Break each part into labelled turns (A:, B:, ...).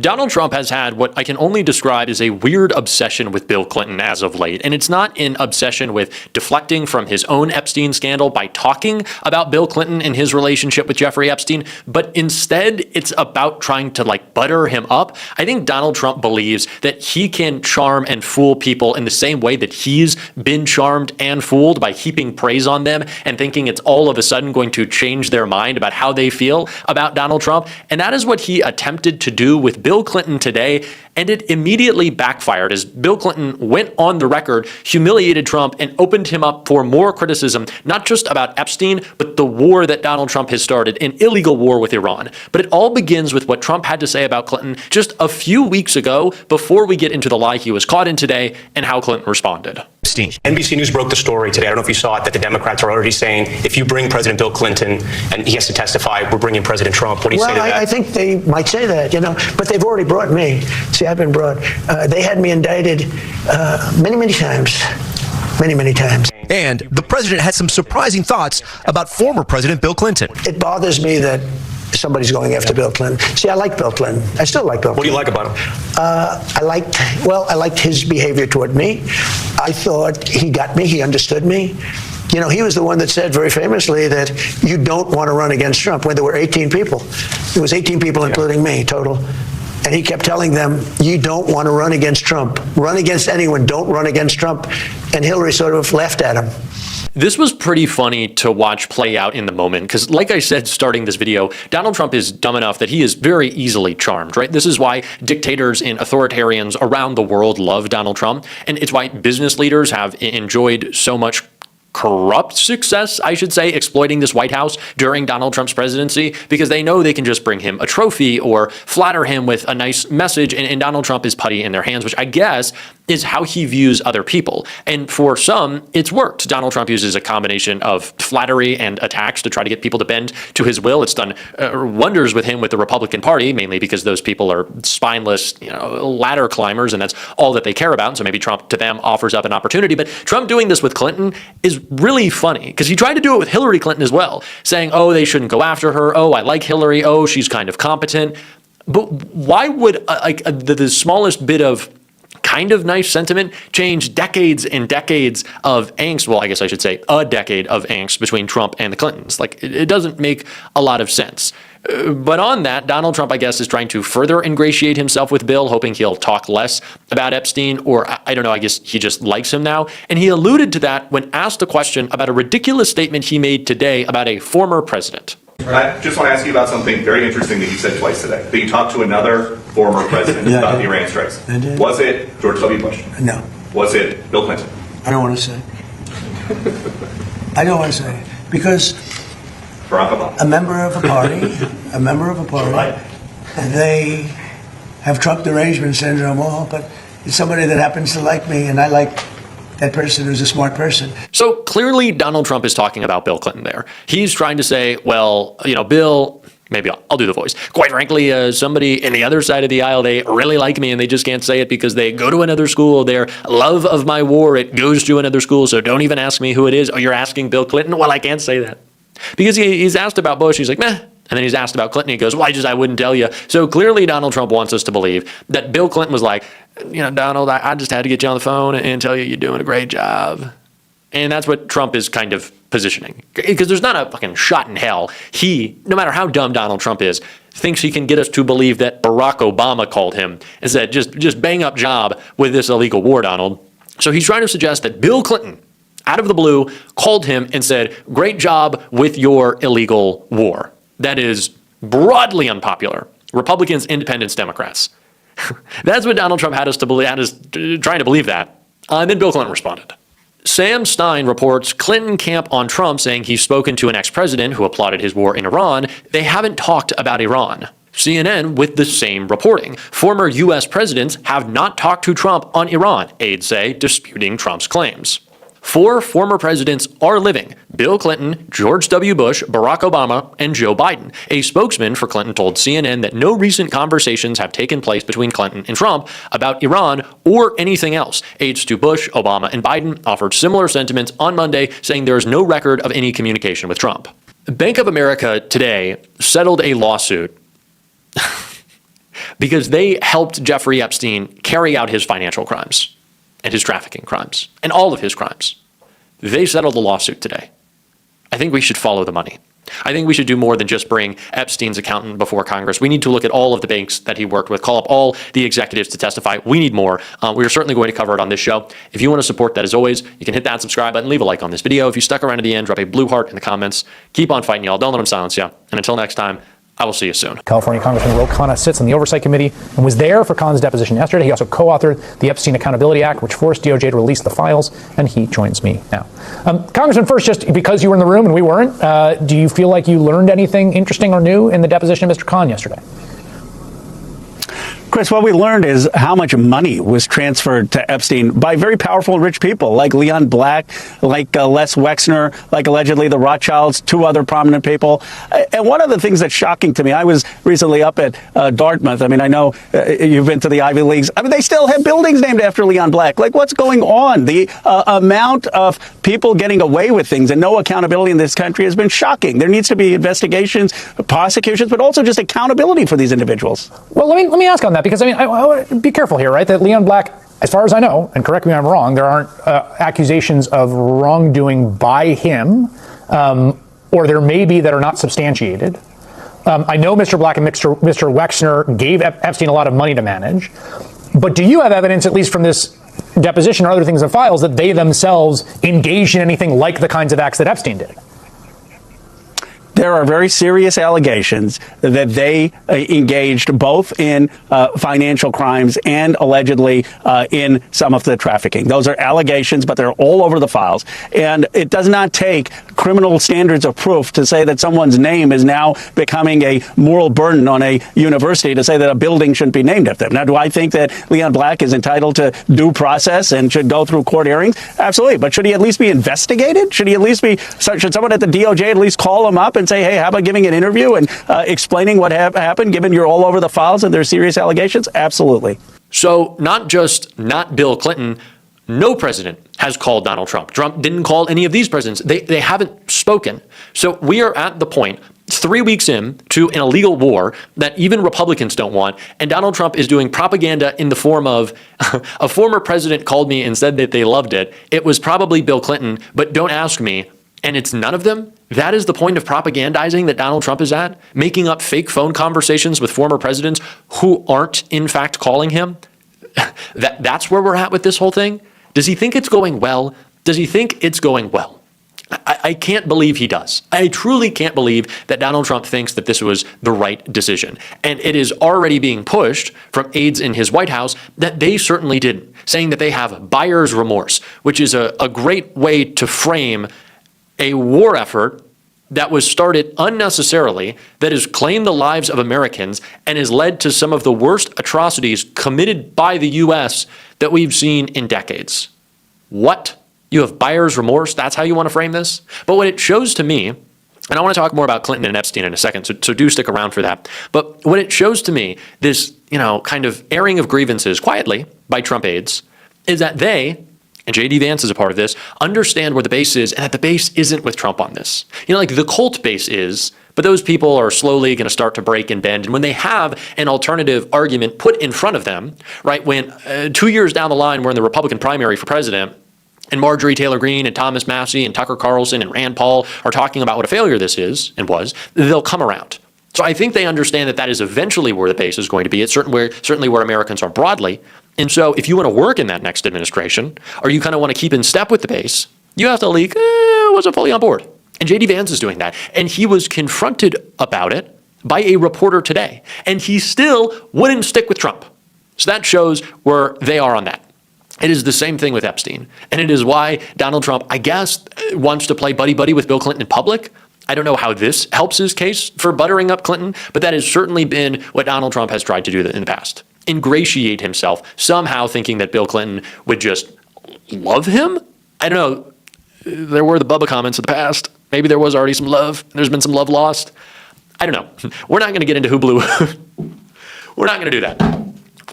A: Donald Trump has had what I can only describe as a weird obsession with Bill Clinton as of late. And it's not an obsession with deflecting from his own Epstein scandal by talking about Bill Clinton and his relationship with Jeffrey Epstein, but instead it's about trying to butter him up. I think Donald Trump believes that he can charm and fool people in the same way that he's been charmed and fooled by heaping praise on them and thinking it's all of a sudden going to change their mind about how they feel about Donald Trump. And that is what he attempted to do with Bill Clinton today, and it immediately backfired as Bill Clinton went on the record, humiliated Trump, and opened him up for more criticism, not just about Epstein, but the war that Donald Trump has started, an illegal war with Iran. But it all begins with what Trump had to say about Clinton just a few weeks ago before we get into the lie he was caught in today and how Clinton responded.
B: NBC News broke the story today. I don't know if you saw it, that the Democrats are already saying if you bring President Bill Clinton and he has to testify, we're bringing President Trump. What do you say to that?
C: I think they might say that, but they've already brought me. See, I've been brought. They had me indicted many times. Many times.
D: And the president had some surprising thoughts about former President Bill Clinton.
C: It bothers me that somebody's going after Bill Clinton. See, I like Bill Clinton. I still like Bill Clinton.
B: What do you like about him?
C: I liked his behavior toward me. I thought he got me. He understood me. He was the one that said very famously that you don't want to run against Trump when there were 18 people. There was 18 people, including me, total. And he kept telling them, you don't want to run against Trump. Run against anyone. Don't run against Trump. And Hillary sort of laughed at him.
A: This was pretty funny to watch play out in the moment because, like I said starting this video, Donald Trump is dumb enough that he is very easily charmed, right? This is why dictators and authoritarians around the world love Donald Trump, and it's why business leaders have enjoyed so much corrupt success, I should say, exploiting this White House during Donald Trump's presidency, because they know they can just bring him a trophy or flatter him with a nice message, and Donald Trump is putty in their hands, which I guess is how he views other people. And for some, it's worked. Donald Trump uses a combination of flattery and attacks to try to get people to bend to his will. It's done wonders with him with the Republican Party, mainly because those people are spineless, ladder climbers, and that's all that they care about. And so maybe Trump to them offers up an opportunity. But Trump doing this with Clinton is really funny because he tried to do it with Hillary Clinton as well, saying, oh, they shouldn't go after her. Oh, I like Hillary. Oh, she's kind of competent. But why would the smallest bit of kind of nice sentiment change decades and decades of angst? Well, I guess I should say a decade of angst between Trump and the Clintons. It doesn't make a lot of sense. But on that, Donald Trump, I guess, is trying to further ingratiate himself with Bill, hoping he'll talk less about Epstein, or I don't know, I guess he just likes him now. And he alluded to that when asked a question about a ridiculous statement he made today about a former president.
E: I just want to ask you about something very interesting that you said twice today. That you talked to another former president about the Iran strikes. Was it George W. Bush?
C: No.
E: Was it Bill Clinton?
C: I don't want to say. I don't want to say. Because
E: Barack Obama.
C: a member of a party,
E: Right.
C: and they have Trump derangement syndrome, but it's somebody that happens to like me, and I like that person who's a smart person.
A: So clearly Donald Trump is talking about Bill Clinton there. He's trying to say, well, Bill, maybe I'll do the voice. Quite frankly, somebody in the other side of the aisle, they really like me and they just can't say it because they go to another school. Their love of my war, it goes to another school. So don't even ask me who it is. Oh, you're asking Bill Clinton? Well, I can't say that. Because he's asked about Bush. He's like, meh. And then he's asked about Clinton. He goes, well, I wouldn't tell you. So clearly Donald Trump wants us to believe that Bill Clinton was like, Donald, I just had to get you on the phone and tell you you're doing a great job. And that's what Trump is kind of positioning. Because there's not a fucking shot in hell. He, no matter how dumb Donald Trump is, thinks he can get us to believe that Barack Obama called him and said, just bang up job with this illegal war, Donald. So he's trying to suggest that Bill Clinton, out of the blue, called him and said, great job with your illegal war. That is broadly unpopular. Republicans, independents, Democrats. That's what Donald Trump had us trying to believe that. And then Bill Clinton responded. Sam Stein reports Clinton camp on Trump saying he's spoken to an ex-president who applauded his war in Iran. They haven't talked about Iran. CNN with the same reporting. Former U.S. presidents have not talked to Trump on Iran, aides say, disputing Trump's claims. 4 former presidents are living: Bill Clinton, George W. Bush, Barack Obama, and Joe Biden. A spokesman for Clinton told CNN that no recent conversations have taken place between Clinton and Trump about Iran or anything else. Aides to Bush, Obama, and Biden offered similar sentiments on Monday, saying there is no record of any communication with Trump. Bank of America today settled a lawsuit because they helped Jeffrey Epstein carry out his financial crimes and his trafficking crimes and all of his crimes. They settled the lawsuit today. I think we should follow the money. I think we should do more than just bring Epstein's accountant before Congress. We need to look at all of the banks that he worked with, call up all the executives to testify. We need more. We are certainly going to cover it on this show. If you want to support that, as always, you can hit that subscribe button, leave a like on this video. If you stuck around to the end, drop a blue heart in the comments. Keep on fighting, y'all. Don't let them silence you. And until next time, I will see you soon.
F: California Congressman Ro Khanna sits on the Oversight Committee and was there for Khan's deposition yesterday. He also co-authored the Epstein Accountability Act, which forced DOJ to release the files, and he joins me now. Congressman, first, just because you were in the room and we weren't, do you feel like you learned anything interesting or new in the deposition of Mr. Khan yesterday?
G: Chris, what we learned is how much money was transferred to Epstein by very powerful and rich people like Leon Black, like Les Wexner, like allegedly the Rothschilds, two other prominent people. And one of the things that's shocking to me, I was recently up at Dartmouth. I mean, I know you've been to the Ivy Leagues. I mean, they still have buildings named after Leon Black. Like, what's going on? The amount of people getting away with things and no accountability in this country has been shocking. There needs to be investigations, prosecutions, but also just accountability for these individuals.
F: Well, let me ask on that, because I mean, I want to be careful here, right? That Leon Black, as far as I know, and correct me if I'm wrong, there aren't accusations of wrongdoing by him, or there may be that are not substantiated. I know Mr. Black and Mr. Wexner gave Epstein a lot of money to manage, but do you have evidence, at least from this deposition or other things in files, that they themselves engaged in anything like the kinds of acts that Epstein did?
G: There are very serious allegations that they engaged both in financial crimes and allegedly in some of the trafficking. Those are allegations, but they're all over the files. And it does not take criminal standards of proof to say that someone's name is now becoming a moral burden on a university to say that a building shouldn't be named after them. Now, do I think that Leon Black is entitled to due process and should go through court hearings? Absolutely. But should he at least be investigated? Should someone at the DOJ at least call him up and say, hey, how about giving an interview and explaining what happened, given you're all over the files and there's serious allegations? Absolutely.
A: So not Bill Clinton, no president has called Donald Trump. Trump didn't call any of these presidents. They haven't spoken. So we are at the point 3 weeks in to an illegal war that even Republicans don't want. And Donald Trump is doing propaganda in the form of a former president called me and said that they loved it. It was probably Bill Clinton, but don't ask me. And it's none of them. That is the point of propagandizing that Donald Trump is at, making up fake phone conversations with former presidents who aren't in fact calling him. That's where we're at with this whole thing. Does he think it's going well? Does he think it's going well? I can't believe he does. I truly can't believe that Donald Trump thinks that this was the right decision. And it is already being pushed from aides in his White House that they certainly didn't, saying that they have buyer's remorse, which is a great way to frame a war effort that was started unnecessarily, that has claimed the lives of Americans and has led to some of the worst atrocities committed by the U.S. that we've seen in decades. What? You have buyer's remorse? That's how you want to frame this? But what it shows to me, and I want to talk more about Clinton and Epstein in a second, so do stick around for that. But what it shows to me, this, kind of airing of grievances quietly by Trump aides, is that they, and J.D. Vance is a part of this, understand where the base is, and that the base isn't with Trump on this. Like the cult base is, but those people are slowly going to start to break and bend. And when they have an alternative argument put in front of them, right, when 2 years down the line we're in the Republican primary for president, and Marjorie Taylor Greene and Thomas Massie and Tucker Carlson and Rand Paul are talking about what a failure this is and was, they'll come around. So I think they understand that that is eventually where the base is going to be. It's certainly where Americans are broadly. And so if you want to work in that next administration, or you kind of want to keep in step with the base, you have to leak, wasn't fully on board. And J.D. Vance is doing that. And he was confronted about it by a reporter today. And he still wouldn't stick with Trump. So that shows where they are on that. It is the same thing with Epstein. And it is why Donald Trump, I guess, wants to play buddy-buddy with Bill Clinton in public. I don't know how this helps his case for buttering up Clinton, but that has certainly been what Donald Trump has tried to do in the past. Ingratiate himself, somehow thinking that Bill Clinton would just love him? I don't know. There were the Bubba comments of the past. Maybe there was already some love. There's been some love lost. I don't know. We're not going to get into who blew. We're not going to do that.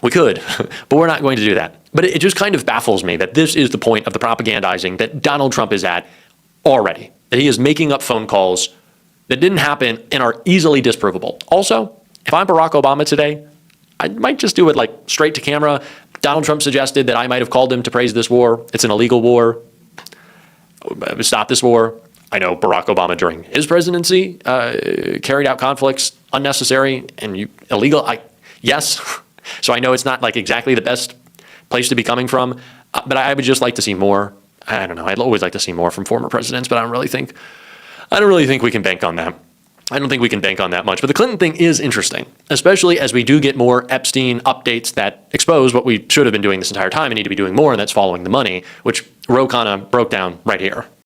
A: We could, but we're not going to do that. But it just kind of baffles me that this is the point of the propagandizing that Donald Trump is at already. That he is making up phone calls that didn't happen and are easily disprovable. Also, if I'm Barack Obama today, I might just do it like straight to camera. Donald Trump suggested that I might have called him to praise this war. It's an illegal war. Stop this war. I know Barack Obama during his presidency carried out conflicts unnecessary and illegal. Yes. So I know it's not like exactly the best place to be coming from, but I would just like to see more. I don't know. I'd always like to see more from former presidents, but I don't really think we can bank on that. I don't think we can bank on that much. But the Clinton thing is interesting, especially as we do get more Epstein updates that expose what we should have been doing this entire time and need to be doing more, and that's following the money, which Roe kind of broke down right here.